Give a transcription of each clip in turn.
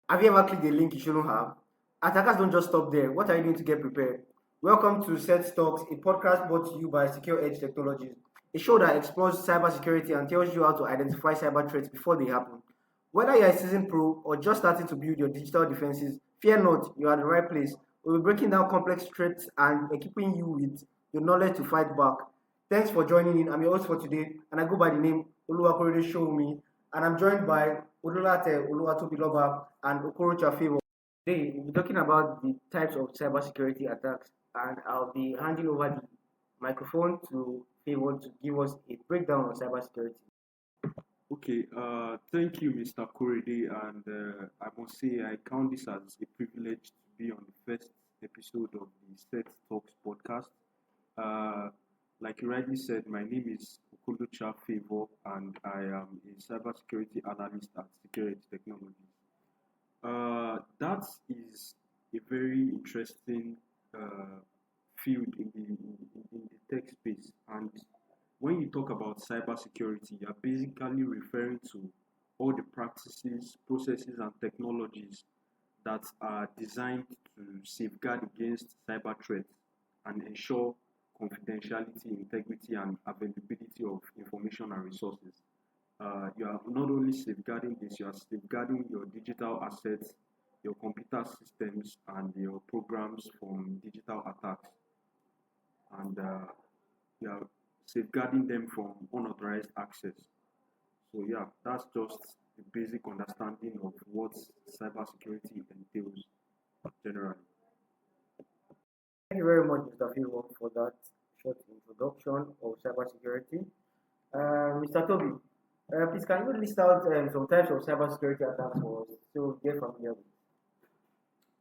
Have you ever clicked a link you shouldn't have? Attackers don't just stop there. What are you doing to get prepared? Welcome to Set Talks, a podcast brought to you by Secure Edge Technologies, a show that explores cybersecurity and tells you how to identify cyber threats before they happen. Whether you're a seasoned pro or just starting to build your digital defenses, fear not, you're at the right place. We'll be breaking down complex threats and equipping you with the knowledge to fight back. Thanks for joining in. I'm your host for today, and I go by the name Oluwakorede Showme, and I'm joined by Odolate Oluwatobiloba and Okorocha Favor. Today, we'll be talking about the types of cybersecurity attacks, and I'll be handing over the microphone to Favor to give us a breakdown on cybersecurity. Okay, thank you, Mr. Korede, and I must say I count this as a privilege to be on the first episode of the Set Talks podcast. Like you rightly said, my name is Okulucha Favor, and I am a cybersecurity analyst at Security Technologies. That is a very interesting field in the tech space, and when you talk about cybersecurity, you're basically referring to all the practices, processes, and technologies that are designed to safeguard against cyber threats and ensure confidentiality, integrity, and availability of information and resources. You are not only safeguarding this, you are safeguarding your digital assets, your computer systems, and your programs from digital attacks. And you are safeguarding them from unauthorized access. So yeah, that's just the basic understanding of what cybersecurity entails generally. Thank you very much, Mr. Favor, for that short introduction of cybersecurity. Mr. Toby, please can you list out some types of cybersecurity attacks for us to get familiar with?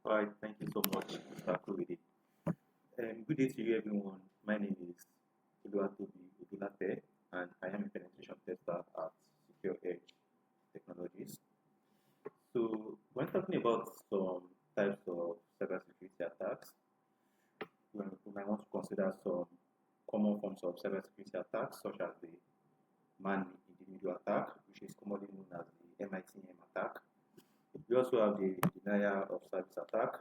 All right, thank you so much, Mr. Kuridi. Good day to you, everyone. My name is Oluwatobi Odulate, and I am a penetration tester at Secure Edge Technologies. So, when talking about some types of cybersecurity attacks, we might want to consider some common forms of cybersecurity attacks, such as the man-in-the-middle attack, which is commonly known as the MITM attack. We also have the denial of service attack,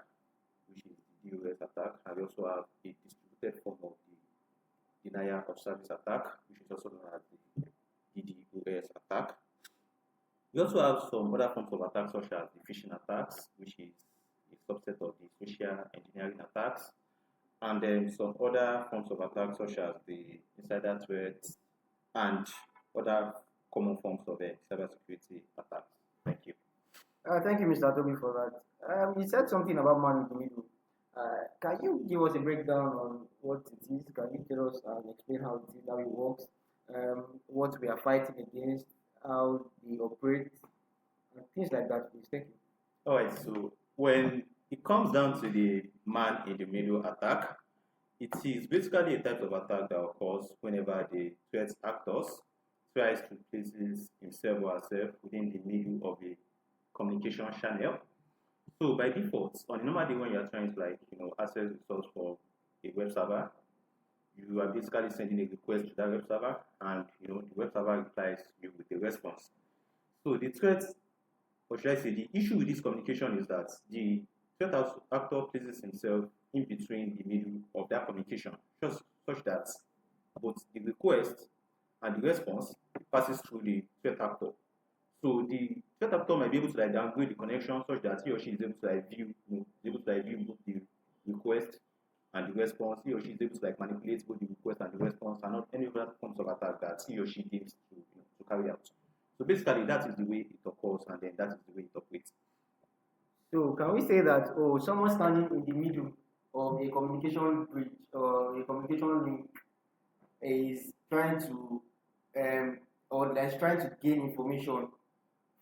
which is the DOS attack, and we also have a distributed form of the denial of service attack, which is also known as the DDoS attack. We also have some other forms of attacks, such as the phishing attacks, which is a subset of the social engineering attacks, and then some other forms of attacks, such as the insider threats and other common forms of cybersecurity attacks. Thank you. Thank you, Mr. Toby, for that. You said something about man in the middle. Can you give us a breakdown on what it is? Can you tell us and explain how it is, how it works, what we are fighting against, how they operate, and things like that, please? Thank you. All right, so when it comes down to the man in the middle attack, it is basically a type of attack that occurs whenever the threat actors tries to place himself or herself within the middle of a communication channel. So by default, on a normal day when you are trying to access resource for a web server, you are basically sending a request to that web server, and the web server replies you with a response. So the threat, or should I say, the issue with this communication is that the threat actor places himself in between the middle of that communication, just such that both the request and the response passes through the threat actor. So the threat actor might be able to downgrade the connection such that he or she is able to view both the request and the response. He or she is able to manipulate both the request and the response, and not any other forms of attack that he or she deems to carry out. So basically, that is the way it occurs, and then that is the way it operates. So can we say that someone standing in the middle of a communication bridge or a communication link is trying to or that's trying to gain information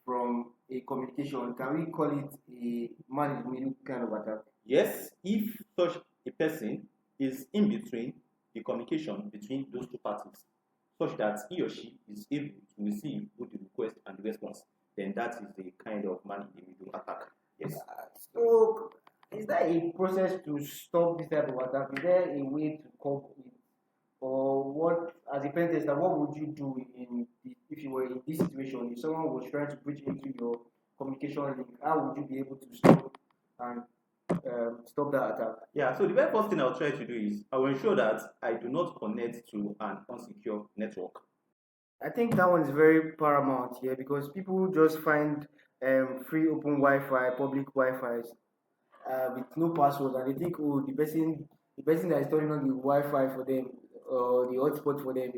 from a communication? Can we call it a man in the middle kind of attack? Yes, if such a person is in between the communication between those two parties, such that he or she is able to receive both the request and the response, then that is the kind of man in the middle attack. Yes. So, is there a process to stop this type of attack? Is there a way to cope with, or what, as a pen tester, what would you do if you were in this situation? If someone was trying to breach into your communication link, how would you be able to stop and stop that attack? Yeah, so the very first thing I'll try to do is I will ensure that I do not connect to an unsecure network. I think that one is very paramount here because people just find free open Wi-Fi, public Wi-Fi's with no password, and they think, oh, the person that is turning on the Wi-Fi for them or the hotspot for them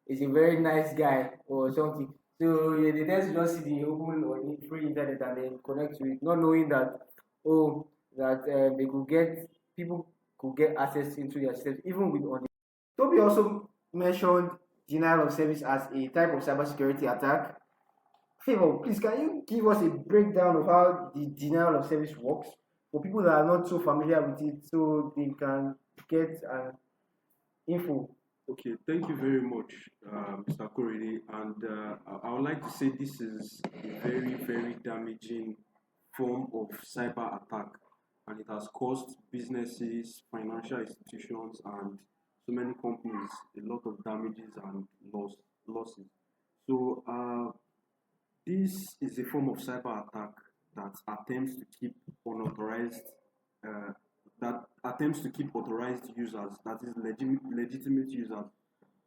is a very nice guy or something. So yeah, they tend to just see the open or the free internet and then connect to it, not knowing that oh that they could get people could get access into their systems even with on. Toby also mentioned denial of service as a type of cybersecurity attack. Favor, please can you give us a breakdown of how the denial of service works for people that are not so familiar with it so they can get an info? Okay, thank you very much, Mr. Korede. And I would like to say this is a very, very damaging form of cyber attack, and it has caused businesses, financial institutions, and so many companies a lot of damages and losses. So, this is a form of cyber attack that attempts to keep unauthorized uh, authorized users, that is legitimate users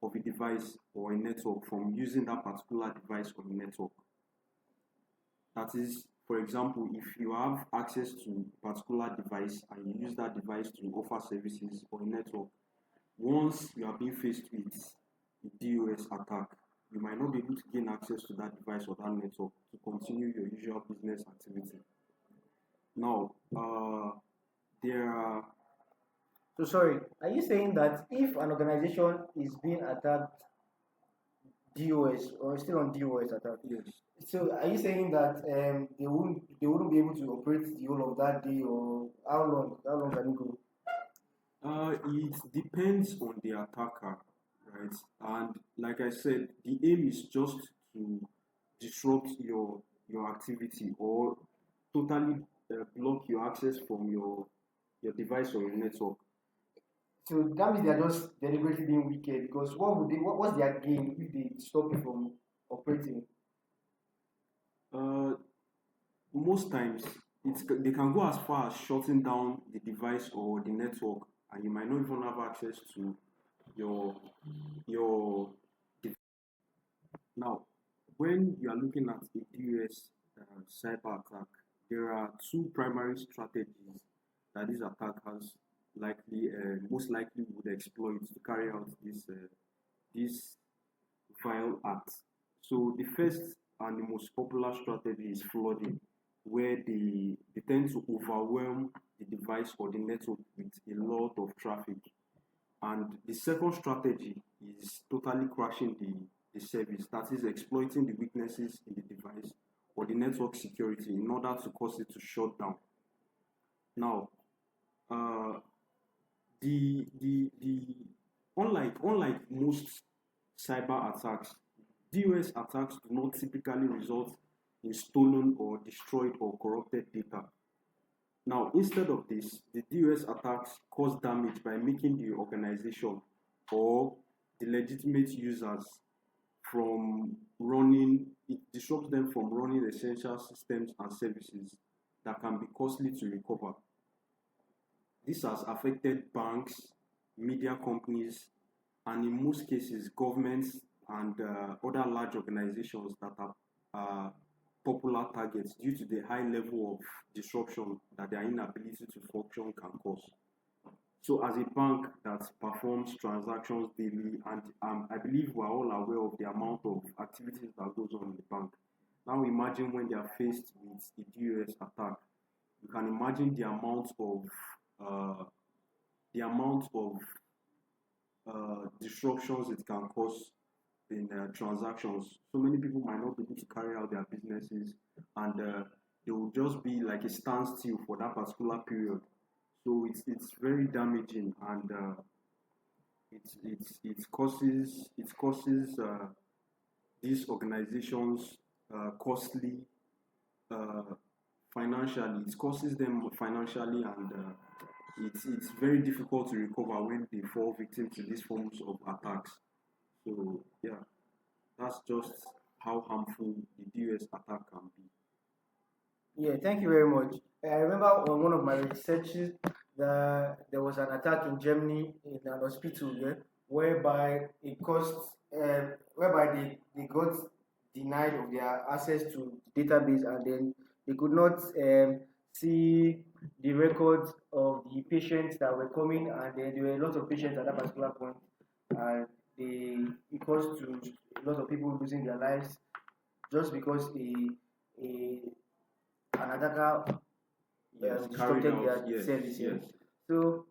of a device or a network, from using that particular device or network. That is, for example, if you have access to a particular device and you use that device to offer services or a network, once you are being faced with a DOS attack, you might not be able to gain access to that device or that network to continue your usual business activity. Now, there are So sorry, are you saying that if an organization is being attacked DOS or still on DOS attack, yes, so are you saying that they wouldn't be able to operate the whole of that day or how long can it go? it depends on the attacker, right? And like I said, the aim is just to disrupt your activity or totally block your access from your device or your network. So that means they are just deliberately being wicked because what's their gain if they stop you from operating? Uh, Most times, they can go as far as shutting down the device or the network, and you might not even have access to your your now. When you are looking at a DOS cyber attack, there are two primary strategies that these attackers most likely would exploit to carry out this vile act. So the first and the most popular strategy is flooding, where they tend to overwhelm the device or the network with a lot of traffic. And the second strategy is totally crashing the service, that is exploiting the weaknesses in the device or the network security in order to cause it to shut down. Now, uh, the unlike most cyber attacks, DOS attacks do not typically result in stolen or destroyed or corrupted data. Now, instead of this, the DOS attacks cause damage by making the organization or the legitimate users it disrupts them from running essential systems and services that can be costly to recover. This has affected banks, media companies, and in most cases, governments and other large organizations that are popular targets due to the high level of disruption that their inability to function can cause. So, as a bank that performs transactions daily, and I believe we're all aware of the amount of activities that goes on in the bank. Now, imagine when they are faced with a DOS attack. You can imagine uh, the amount of disruptions it can cause in transactions. So many people might not be able to carry out their businesses, and they will just be like a standstill for that particular period. So it's very damaging, and it causes these organizations costly uh, financially. It causes them financially, and it's very difficult to recover when they fall victim to these forms of attacks. So yeah, that's just how harmful the DOS attack can be. Yeah, thank you very much. I remember on one of my researches that there was an attack in Germany in an hospital, yeah, whereby it caused, whereby they got denied of their access to the database, and then they could not see the records of the patients that were coming, and then there were a lot of patients at that particular point, and it caused to a lot of people losing their lives just because a an attacker Yes, carried disrupted out. their Yes, service. Yeah. yes. So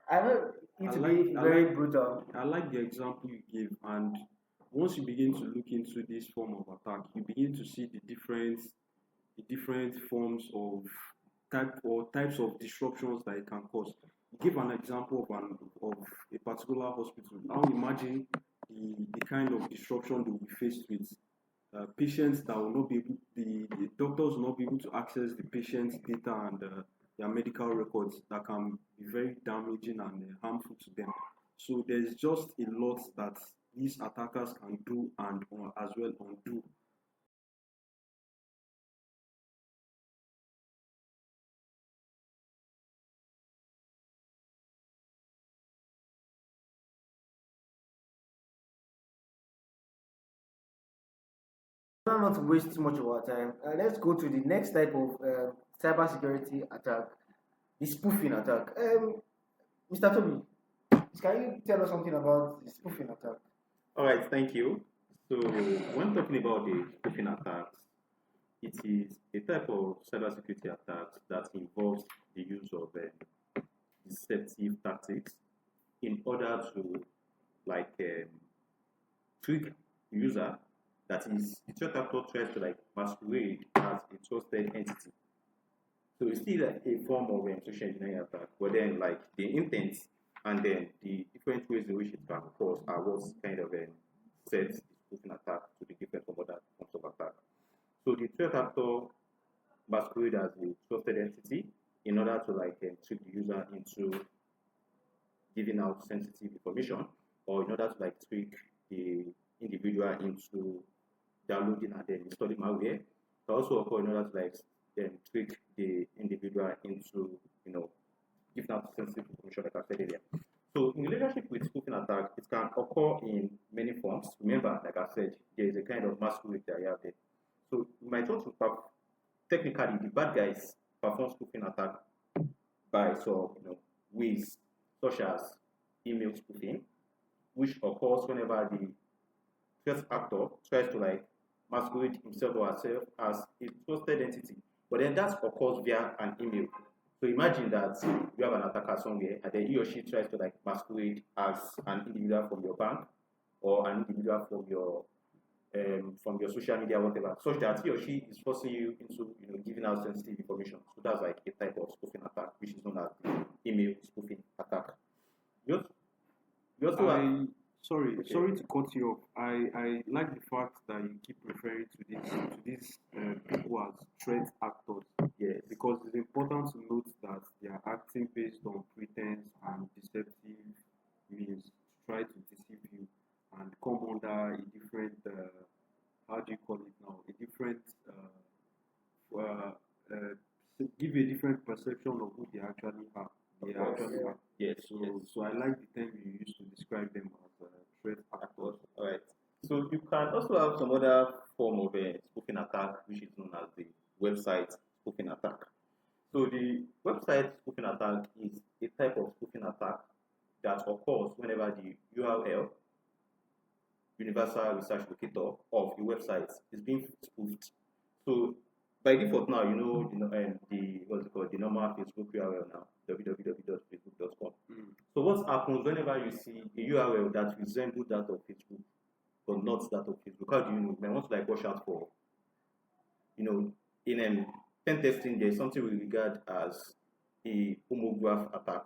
I know it I to like be I very like brutal. I like the example you give, and once you begin to look into this form of attack, you begin to see the different forms of types of disruptions that it can cause. Give an example of a particular hospital. Now imagine the kind of disruption they will be faced with. Patients that will not be able, the doctors will not be able to access the patient's data and their medical records that can be very damaging and harmful to them. So there's just a lot that these attackers can do and as well undo. Try not to waste too much of our time. Let's go to the next type of cybersecurity attack, the spoofing attack. Mr. Toby, can you tell us something about the spoofing attack? All right, thank you. So when talking about the spoofing attacks, it is a type of cybersecurity attack that involves the use of deceptive tactics in order to like trick user, that is the threat actor tries to like masquerade as a trusted entity. So it's still like a form of social engineering attack, but then like the intent and then the different ways in which it can cause are what kind of sets the spoofing attack to be different from other forms of attack. So the threat actor masquerade as a trusted entity in order to like trick the user into giving out sensitive information, or in order to like trick the individual into downloading and then installing malware. But also occur in order to like trick the individual into giving out sensitive information, like I said earlier. So in relationship with spoofing attack, it can occur in many forms. Remember, like I said, there is a kind of masquerade that you have there. So you might want to technically the bad guys perform spoofing attack by some ways such as email spoofing, which occurs whenever the threat actor tries to like masquerade himself or herself as a trusted entity. But then that occurs via an email. So imagine that you have an attacker somewhere and then he or she tries to like masquerade as an individual from your bank or an individual from your social media, whatever, such that he or she is forcing you into giving out sensitive information. So that's like a type of spoofing attack, which is known as the email spoofing attack. You also, you also have I okay. sorry to cut you off. I like the fact that you keep referring to these people as threat actors. Yes. Because it's important to note that they are acting based on pretense and deceptive means to try to deceive you and come under a different how do you call it now, a different uh, uh, give you a different perception of who they actually are. They Of course. actually are. Yes, So yes, so I like the term you used to describe them as threat of actors. course. All right. So you can also have some other form of spoofing attack, which is known as the website spoofing attack. So the website spoofing attack is a type of spoofing attack that occurs whenever the URL, universal research locator of a website, is being spoofed. So by default now, the what's it called, the normal Facebook URL now, www.facebook.com. So what happens whenever you see a URL that resembles that of Facebook, but not that of Facebook? How do you know? You might want to like watch out for, in pen testing, there's something we regard as a homograph attack.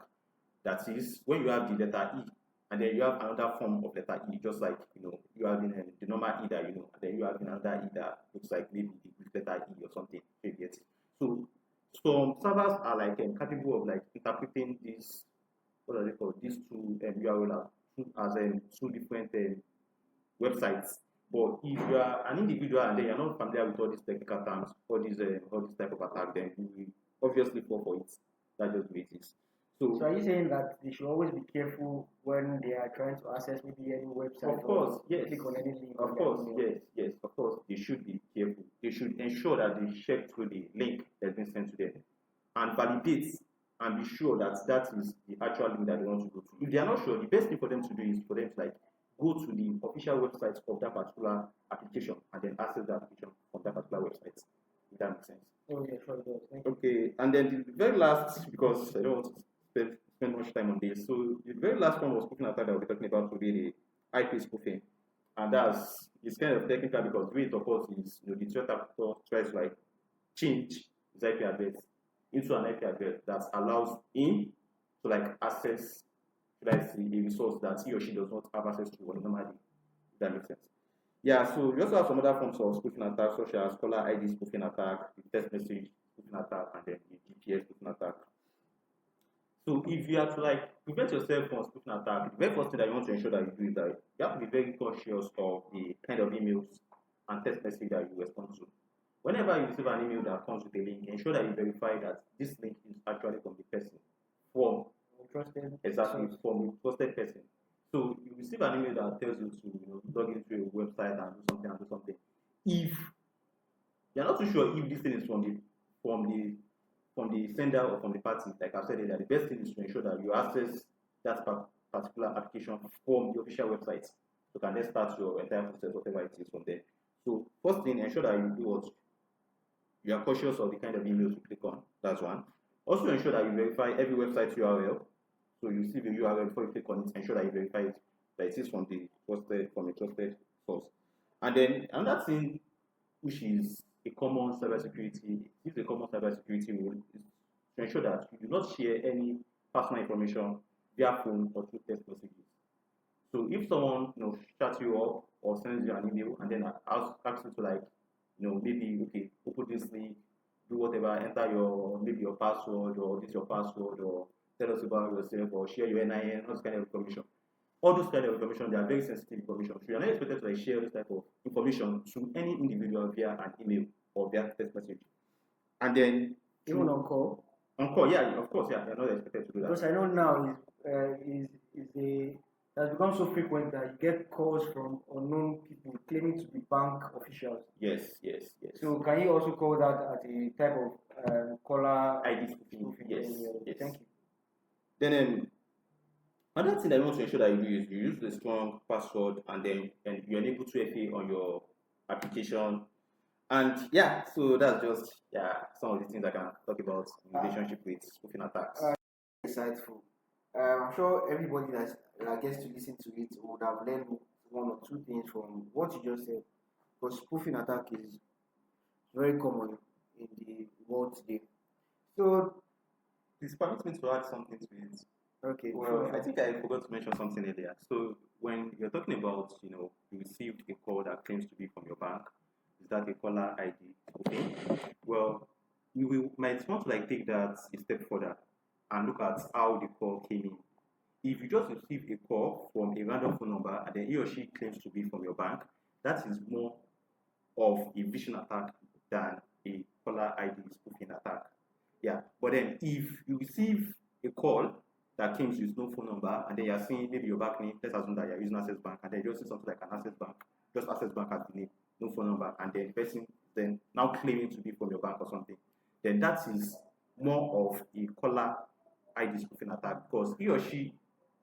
That is, when you have the letter E, and then you have another form of letter E, just like you have in the normal E that and then you have another E that looks like maybe the Greek letter E or something. You get it? So some servers are like capable of like interpreting these, what are they called? These two URL as two different websites, But if you are an individual and then you're not familiar with all these technical terms, all these type of attack, then you will obviously fall for it. That's just the way it is. So are you saying that they should always be careful when they are trying to access maybe any website? Of course, or yes. click on any link? Of course, yes. Of course, they should be careful. They should ensure that they check through the link that's been sent to them and validate and be sure that that is the actual link that they want to go to. If they are not sure, the best thing for them to do is for them to like go to the official website of that particular application and then access the application from that particular website. If that makes sense. Oh yeah, sure it does. Thank you. Okay, and then the very last, because I don't want to spend much time on this. So the very last one was spoofing attack that we're talking about today, the IP spoofing, and it's kind of technical because the way it occurs is the threat actor tries to like change his IP address into an IP address that allows him to like access, should I say, a resource that he or she does not have access to normally. If that makes sense. Yeah, so we also have some other forms of spoofing attack, such as caller ID spoofing attack, the text message spoofing attack, and then the GPS spoofing attack. So if you have to like prevent yourself from spoofing attack, the very first thing that you want to ensure that you do is that you have to be very conscious of the kind of emails and text message that you respond to. Whenever you receive an email that comes with a link, ensure that you verify that this link is actually from the person, from a trusted person. So you receive an email that tells you to log into a website and do something. If you're not too sure if this thing is from the sender or from the party, like I said earlier, the best thing is to ensure that you access that particular application from the official website. You can then start your entire process, whatever it is from there. So first thing, ensure that you do what you are cautious of the kind of emails you click on. That's one. Also ensure that you verify every website URL. So you see the URL before you click on it, ensure that you verify it, that it is from a trusted source. And then another thing which is a common cybersecurity rule is to ensure that you do not share any personal information via phone or through text messages. So if someone chats you up or sends you an email and then asks you to like maybe open this link, do whatever, enter your password or this your password or tell us about yourself or share your NIN, all this kind of information. All those kind of information, they are very sensitive information. So you are not expected to like share this type of information to any individual via an email or via text message. And then even on call. On call, yeah, of course, yeah, you're not expected to do that. Because I know now it has become so frequent that you get calls from unknown people claiming to be bank officials. Yes. So can you also call that as a type of caller ID spoofing? Yes. Thank you. Then another thing that you want to ensure that you do is you use a strong password and you enable 2FA on your application. And yeah, so that's just some of the things I can talk about in relationship with spoofing attacks. Insightful. I'm sure everybody that gets to listen to it would have learned one or two things from what you just said. Because spoofing attack is very common in the world today. So please permit me to add something to it. Okay. Well, I think I forgot to mention something earlier. So when you're talking about, you received a call that claims to be from your bank, is that a caller ID? Okay. Well, might want to like take that a step further and look at how the call came in. If you just receive a call from a random phone number and then he or she claims to be from your bank, that is more of a phishing attack than a caller ID spoofing attack. Yeah. But then if you receive a call that claims with no phone number and then you're seeing maybe your bank name, let's assume that you're using Access Bank and then you just see something like an Access Bank, just Access Bank as the name, no phone number, and then the person then now claiming to be from your bank or something, then that is more of a caller ID spoofing attack because he or she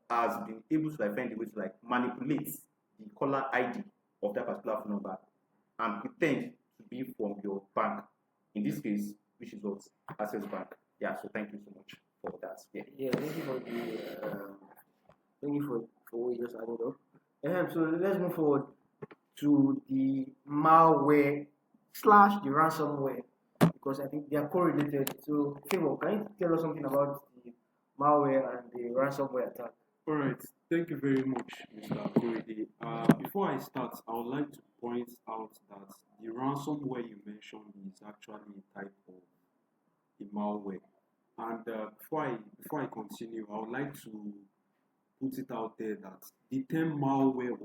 has been able to like find a way to like manipulate the caller ID of that particular phone number and pretend to be from your bank. In this case, which is what Access Bank. Yeah. So thank you so much for that. Yeah. Thank you for what you just added up. So let's move forward to the malware / the ransomware because I think they are correlated. So, Favor, can you tell us something about the malware and the ransomware attack? All right. Thank you very much, Mr. Korede. Before I start, I would like to point out that the ransomware you mentioned is actually a type of a malware. And before I continue, I would like to put it out there that the term malware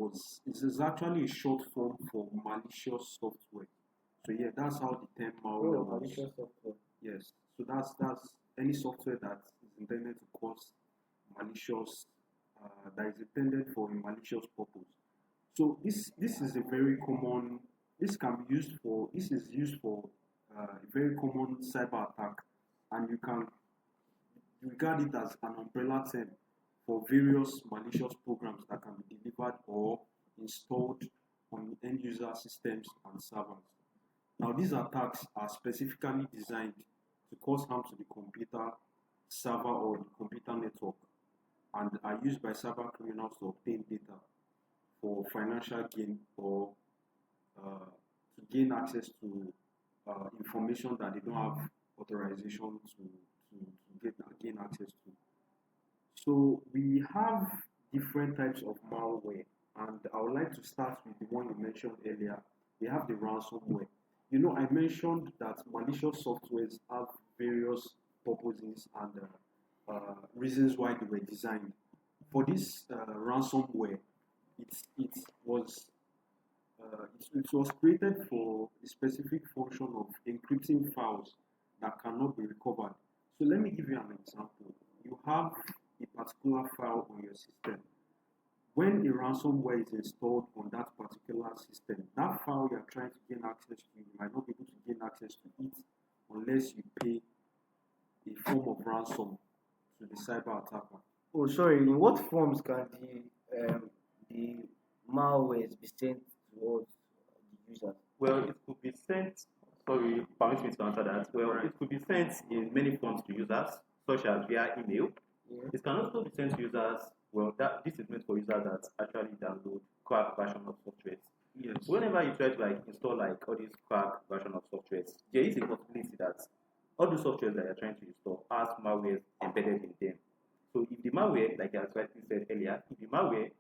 is actually a short form for malicious software. So yeah, that's how the term malware Oh, was. malicious software. Yes. So that's any software that is intended to cause malicious, that is intended for a malicious purpose. So this is a very common. This is used for a very common cyber attack, and you can regard it as an umbrella term for various malicious programs that can be delivered or installed on end user systems and servers. Now, these attacks are specifically designed to cause harm to the computer server or the computer network and are used by cyber criminals to obtain data for financial gain or to gain access to information that they don't have authorization to gain access to. So we have different types of malware, and I would like to start with the one you mentioned earlier. We have the ransomware. You know, I mentioned that malicious softwares have various purposes and reasons why they were designed. For this ransomware, it was it was created for a specific function of encrypting files that cannot be recovered. So let me give you an example. You have a particular file on your system. When a ransomware is installed on that particular system, that file you are trying to gain access to, you might not be able to gain access to it unless you pay a form of ransom to the cyber attacker. Oh, sorry. In what forms can the malwares be sent towards the users? Well, it could be sent, sorry, permit me to answer that. Well, it could be sent in many forms to users, such as via email. Yeah. It can also be sent to users, well, this is meant for users that actually download cracked version of software. Yes. So whenever you try to install all these cracked version of software, there is a possibility that all the software that you're trying to install has malware embedded in them. So if the malware, like I rightly said earlier, if the malware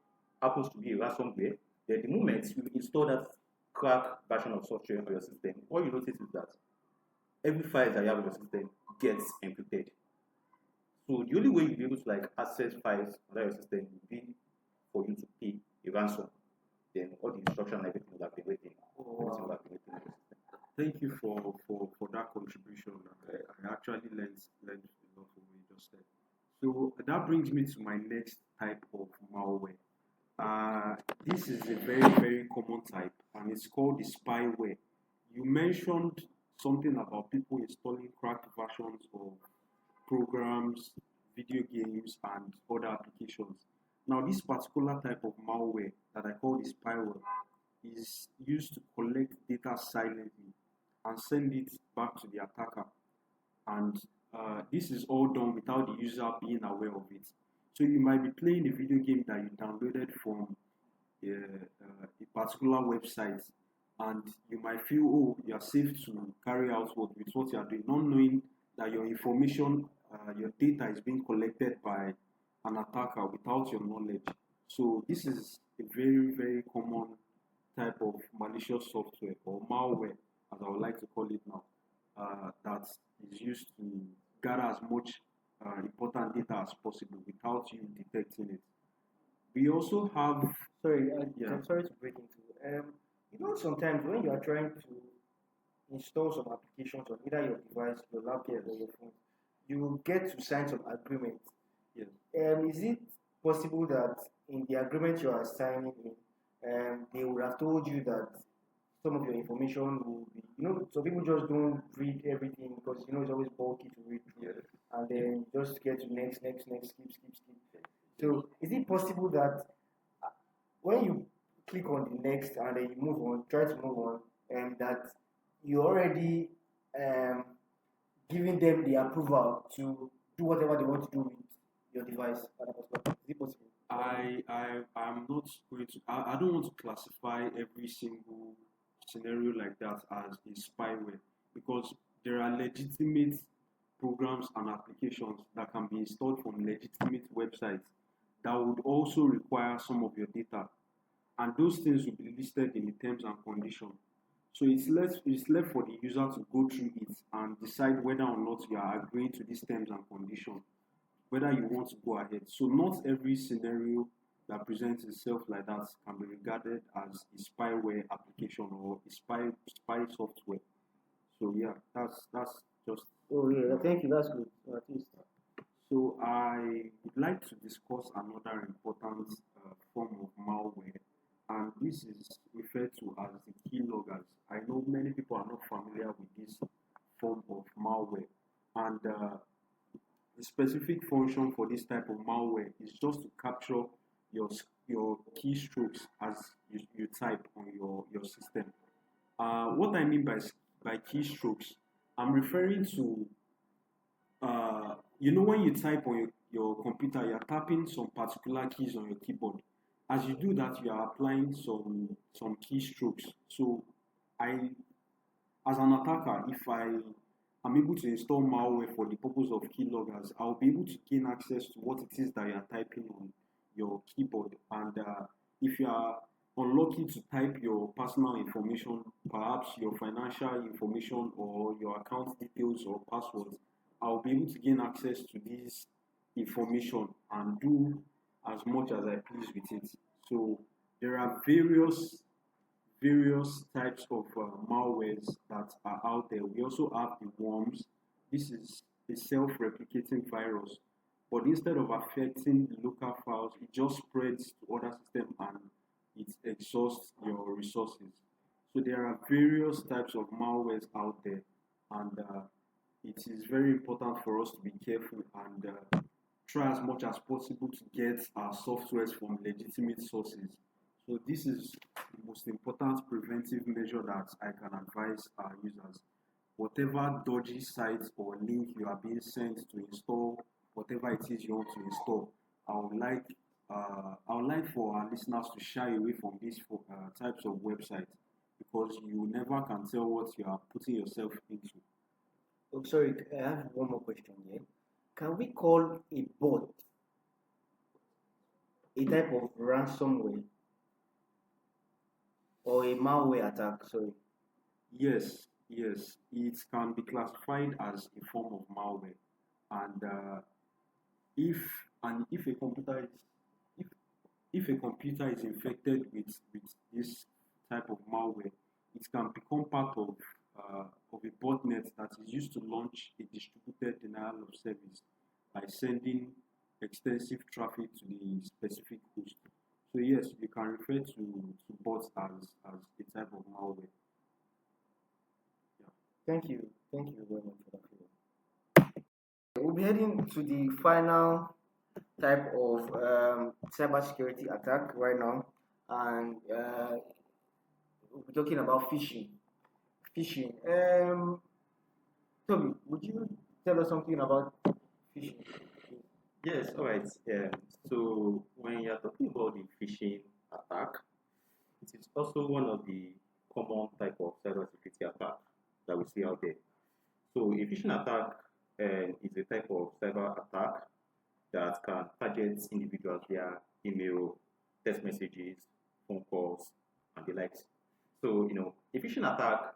happens to be a ransomware, then the moment you install that cracked version of software on your system, all you notice is that every file that you have on your system gets encrypted. So the only way you'll be able to access files on your system will be for you to pay a ransom. Then all the instructions and everything will have been waiting. Everything will have been waiting on your system. Thank you for that contribution. I actually learned a lot from what you just said. So that brings me to my next type of malware. This is a very, very common type, and it's called the spyware. You mentioned something about people installing cracked versions of programs, video games, and other applications. Now, this particular type of malware that I call the spyware is used to collect data silently and send it back to the attacker. And this is all done without the user being aware of it. So you might be playing a video game that you downloaded from a particular website, and you might feel, oh, you are safe to carry out with what you are doing, not knowing that your information, your data is being collected by an attacker without your knowledge. So this is a very, very common type of malicious software or malware, as I would like to call it now, that is used to gather as much important data as possible without you detecting it. We also have, Sorry, yeah, I'm sorry to break into. Sometimes when you are trying to install some applications on either your device, your laptop, or your phone, you will get to sign some agreement. yes, Is it possible that in the agreement you are signing in, they would have told you that some of your information will be, some people just don't read everything because it's always bulky to read through, yes. and then you just get to next, skip. So is it possible that when you click on the next and then you move on, try to move on, and that you already um, giving them the approval to do whatever they want to do with your device at that particular point? Is it possible? I'm not going to, I don't want to classify every single scenario like that as a spyware because there are legitimate programs and applications that can be installed from legitimate websites that would also require some of your data, and those things will be listed in the terms and conditions. So it's left for the user to go through it and decide whether or not you are agreeing to these terms and conditions. whether you want to go ahead. So not every scenario that presents itself like that can be regarded as a spyware application or a spy software. So yeah, that's just Oh yeah, my thank you. That's good. At least. so I would like to discuss another important form of malware, and this is referred to as the keyloggers. I know many people are not familiar with this form of malware, and the specific function for this type of malware is just to capture your your keystrokes as you type on your system. What I mean by keystrokes, I'm referring to when you type on your computer, you're tapping some particular keys on your keyboard. As you do that, you are applying some keystrokes. So I, as an attacker, if I am able to install malware for the purpose of keyloggers, I'll be able to gain access to what it is that you are typing on your keyboard. And if you are unlucky to type your personal information, perhaps your financial information or your account details or passwords, I'll be able to gain access to this information and do as much as I please with it. So there are various types of malwares that are out there. We also have the worms. This is a self-replicating virus, but instead of affecting the local files, it just spreads to other systems and it exhausts your resources. So there are various types of malwares out there, and it is very important for us to be careful and try as much as possible to get our softwares from legitimate sources. So this is the most important preventive measure that I can advise our users. Whatever dodgy site or link you are being sent to install, whatever it is you want to install, I would like for our listeners to shy away from these types of websites because you never can tell what you are putting yourself into. Oh, sorry. I have one more question here. Can we call a bot a type of ransomware or a malware attack? Sorry. Yes, yes, it can be classified as a form of malware, and if if a computer is if if a computer is infected with this type of malware, it can become part of a botnet that is used to launch a distributed denial of service by sending extensive traffic to the specific host. So yes, you can refer to bots as a type of malware. Yeah. Thank you. Thank you very much for that. We'll be heading to the final type of cybersecurity attack right now, and we'll be talking about phishing. Phishing. Toby, would you tell us something about phishing? Yes, all right. So when you're talking about the phishing attack, it is also one of the common type of cybersecurity attack that we see out there. So a phishing attack is a type of cyber attack that can target individuals via email, text messages, phone calls, and the likes. So a phishing attack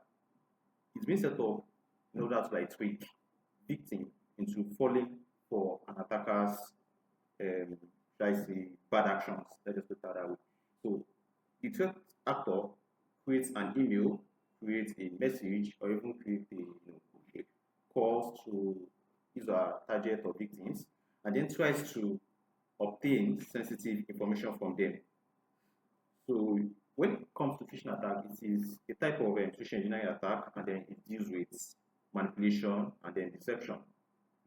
is being set up in order to like trick victim into falling for an attacker's um, should I say bad actions. Let's just put it that way. So the threat actor creates an email, creates a message, or even creates a calls to his or target or victims, and then tries to obtain sensitive information from them. So when it comes to phishing attack, it is a type of social engineering attack, and then it deals with manipulation and then deception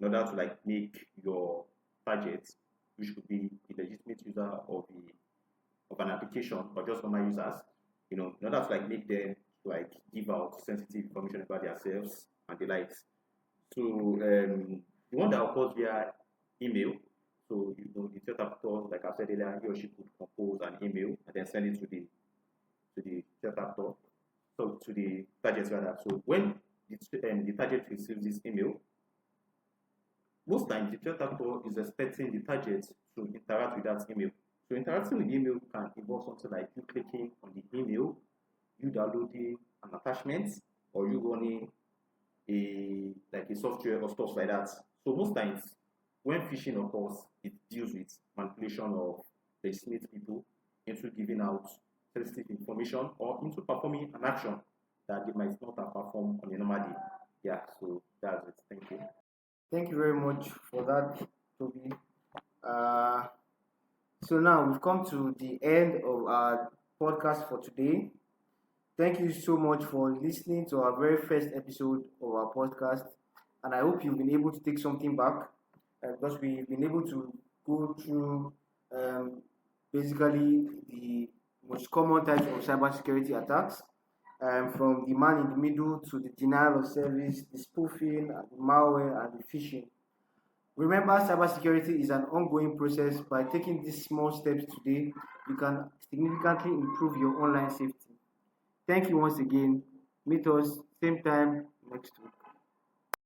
in order to like make your target, which could be a legitimate user of an application or just normal users, in order to like make them like give out sensitive information about themselves and the likes. So the one that occurs via email. So the threat actor, like I said earlier, he or she could compose an email and then send it to the threat actor, so to the target rather. So when the target receives this email, most times the threat actor is expecting the target to interact with that email. So interacting with the email can involve something like you clicking on the email, you downloading an attachment, or you running a software or stuff like that. So most times When phishing occurs, it deals with manipulation of legitimate people into giving out sensitive information or into performing an action that they might not have performed on a normal day. Yeah, so that's it. Thank you. Thank you very much for that, Toby. Uh, so now we've come to the end of our podcast for today. Thank you so much for listening to our very first episode of our podcast, and I hope you've been able to take something back because we've been able to go through um, basically the most common types of cybersecurity attacks, from the man in the middle to the denial of service, the spoofing, and the malware, and the phishing. Remember, cybersecurity is an ongoing process. By taking these small steps today, you can significantly improve your online safety. Thank you once again. Meet us same time next week.